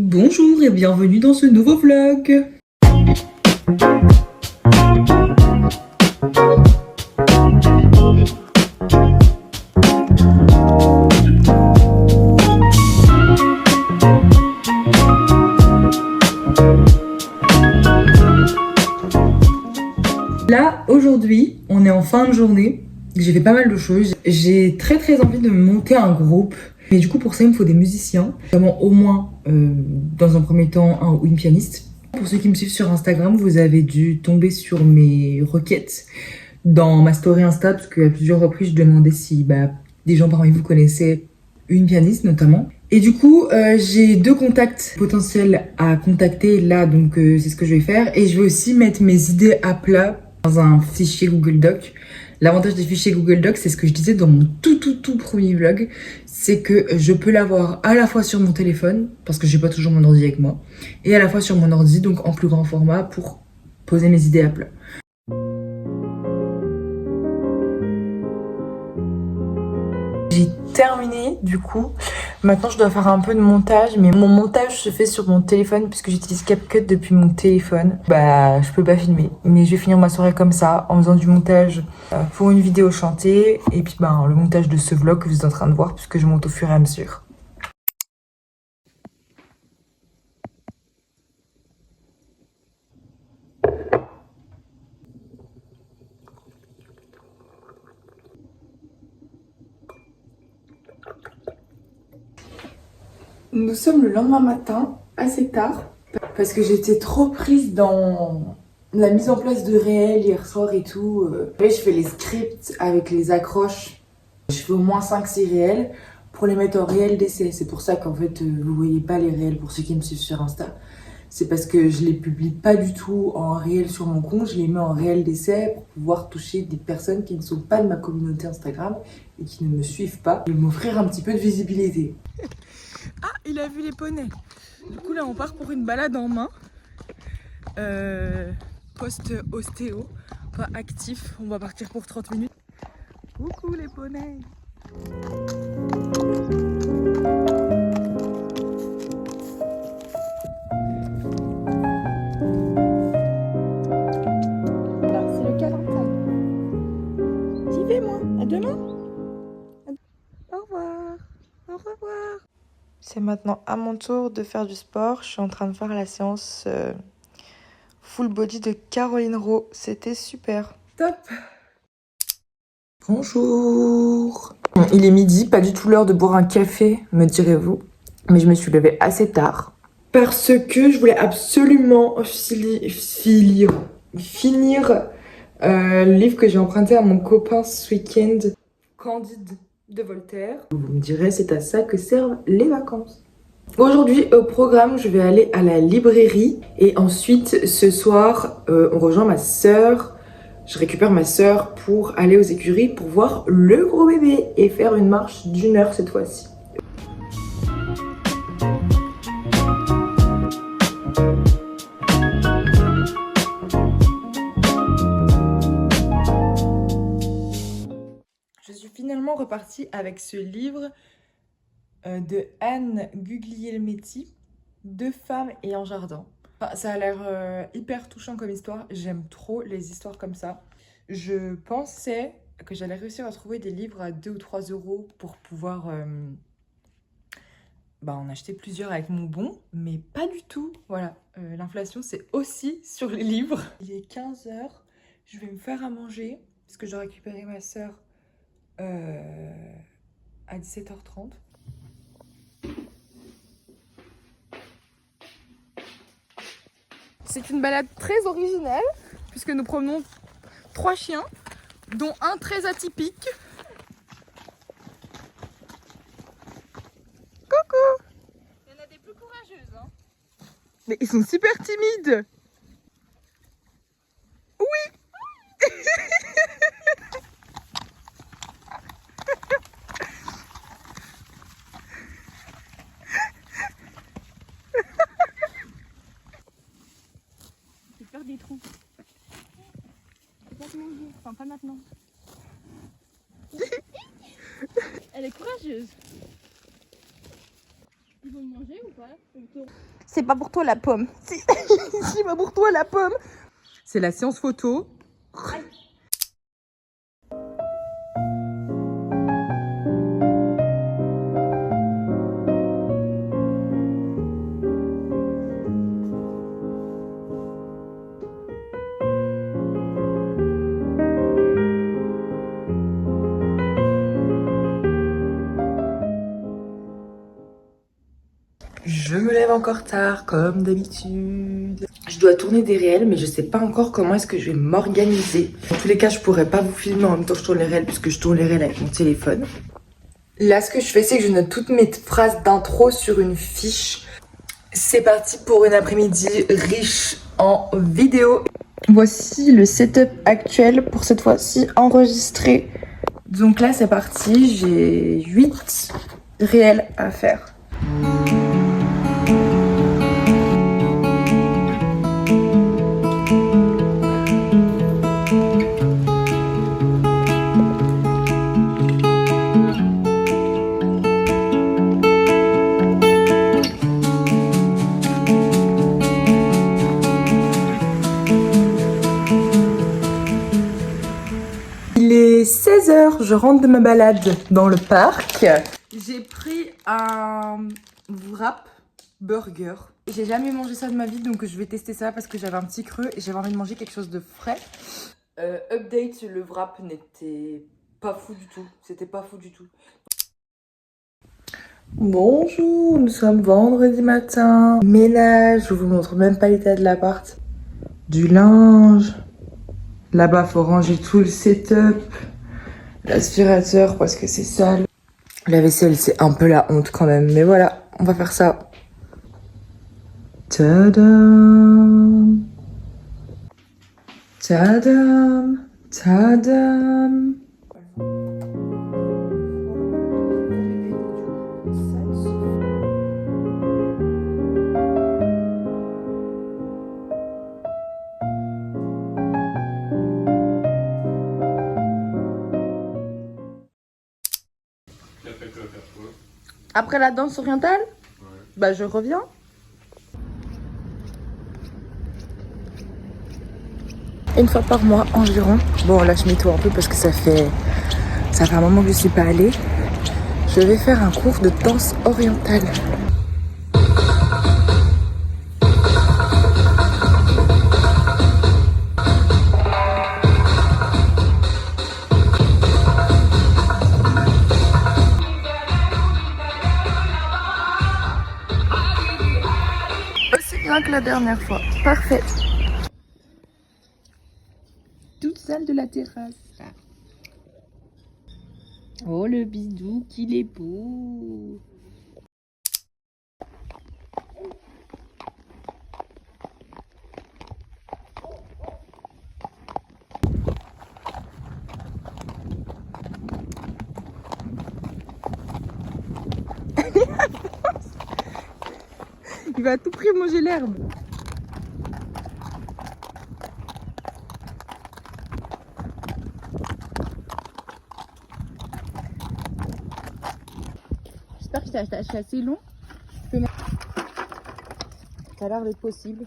Bonjour et bienvenue dans ce nouveau vlog. Là, aujourd'hui, on est en fin de journée. J'ai fait pas mal de choses. J'ai très envie de monter un groupe. Mais du coup, pour ça, il me faut des musiciens. Vraiment, au moins, dans un premier temps, un ou une pianiste. Pour ceux qui me suivent sur Instagram, vous avez dû tomber sur mes requêtes dans ma story Insta, parce qu'à plusieurs reprises, je demandais si des gens parmi vous connaissaient une pianiste, notamment. Et du coup, j'ai 2 contacts potentiels à contacter là, donc c'est ce que je vais faire. Et je vais aussi mettre mes idées à plat dans un fichier Google Doc. L'avantage des fichiers Google Doc, c'est ce que je disais dans mon tout premier vlog, c'est que je peux l'avoir à la fois sur mon téléphone, parce que j'ai pas toujours mon ordi avec moi, et à la fois sur mon ordi, donc en plus grand format, pour poser mes idées à plat. J'ai terminé du coup. Maintenant je dois faire un peu de montage, mais mon montage se fait sur mon téléphone puisque j'utilise CapCut depuis mon téléphone. Je peux pas filmer, mais je vais finir ma soirée comme ça en faisant du montage pour une vidéo chantée et puis le montage de ce vlog que vous êtes en train de voir puisque je monte au fur et à mesure. Nous sommes le lendemain matin, assez tard, parce que j'étais trop prise dans la mise en place de réel hier soir et tout. Je fais les scripts avec les accroches. Je fais au moins 5-6 réels pour les mettre en réel d'essai. C'est pour ça qu'en fait, vous voyez pas les réels pour ceux qui me suivent sur Insta. C'est parce que je les publie pas du tout en réel sur mon compte, je les mets en réel d'essai pour pouvoir toucher des personnes qui ne sont pas de ma communauté Instagram et qui ne me suivent pas et m'offrir un petit peu de visibilité. Ah, il a vu les poneys. Du coup, là, on part pour une balade en main. Post-ostéo, pas actif. On va partir pour 30 minutes. Coucou les poneys. Alors, c'est le Calentin. J'y vais, moi. À demain. Au revoir. Au revoir. C'est maintenant à mon tour de faire du sport. Je suis en train de faire la séance full body de Caroline Rowe. C'était super. Top. Bonjour. Il est midi, pas du tout l'heure de boire un café, me direz-vous. Mais je me suis levée assez tard. Parce que je voulais absolument finir le livre que j'ai emprunté à mon copain ce week-end, Candide de Voltaire. Vous me direz, c'est à ça que servent les vacances. Aujourd'hui, au programme, je vais aller à la librairie. Et ensuite, ce soir, on rejoint ma sœur. Je récupère ma sœur pour aller aux écuries pour voir le gros bébé et faire une marche d'1 heure cette fois-ci. Je suis finalement repartie avec ce livre de Anne Guglielmetti, 2 femmes et un jardin. Enfin, ça a l'air hyper touchant comme histoire. J'aime trop les histoires comme ça. Je pensais que j'allais réussir à trouver des livres à 2 ou 3 euros pour pouvoir en acheter plusieurs avec mon bon, mais pas du tout. Voilà, l'inflation c'est aussi sur les livres. Il est 15h, je vais me faire à manger parce que je dois récupérer ma sœur à 17h30. C'est une balade très originale puisque nous promenons 3 chiens, dont un très atypique. Coucou! Il y en a des plus courageuses, hein. Mais ils sont super timides. Oui. J'ai peur des trous. Enfin, pas maintenant. Elle est courageuse. Ils vont me manger ou pas? C'est pas pour toi la pomme. C'est pas pour toi la pomme. C'est la séance photo. Je me lève encore tard, comme d'habitude. Je dois tourner des réels, mais je sais pas encore comment est-ce que je vais m'organiser. Dans tous les cas, je pourrais pas vous filmer en même temps que je tourne les réels, puisque je tourne les réels avec mon téléphone. Là, ce que je fais, c'est que je note toutes mes phrases d'intro sur une fiche. C'est parti pour une après-midi riche en vidéos. Voici le setup actuel pour cette fois-ci enregistré. Donc là, c'est parti. J'ai 8 réels à faire. Il est 16h, je rentre de ma balade dans le parc. J'ai pris un wrap burger. J'ai jamais mangé ça de ma vie, donc je vais tester ça parce que j'avais un petit creux et j'avais envie de manger quelque chose de frais. Update, le wrap n'était pas fou du tout. C'était pas fou du tout. Bonjour, nous sommes vendredi matin. Ménage, je vous montre même pas l'état de l'appart. Du linge. Là-bas, faut ranger tout le setup. L'aspirateur parce que c'est sale. La vaisselle, c'est un peu la honte quand même. Mais voilà, on va faire ça. Tadam. Tadam. Tadam. Après la danse orientale, bah je reviens. Une fois par mois environ. Bon là je m'étoie un peu parce que ça fait un moment que je suis pas allée. Je vais faire un cours de danse orientale. Aussi bien que la dernière fois. Parfait. Toute seule de la terrasse. Oh le bidou, qu'il est beau. Il va à tout prix manger l'herbe. J'espère que ça a assez long. Ça a l'air d'être possible.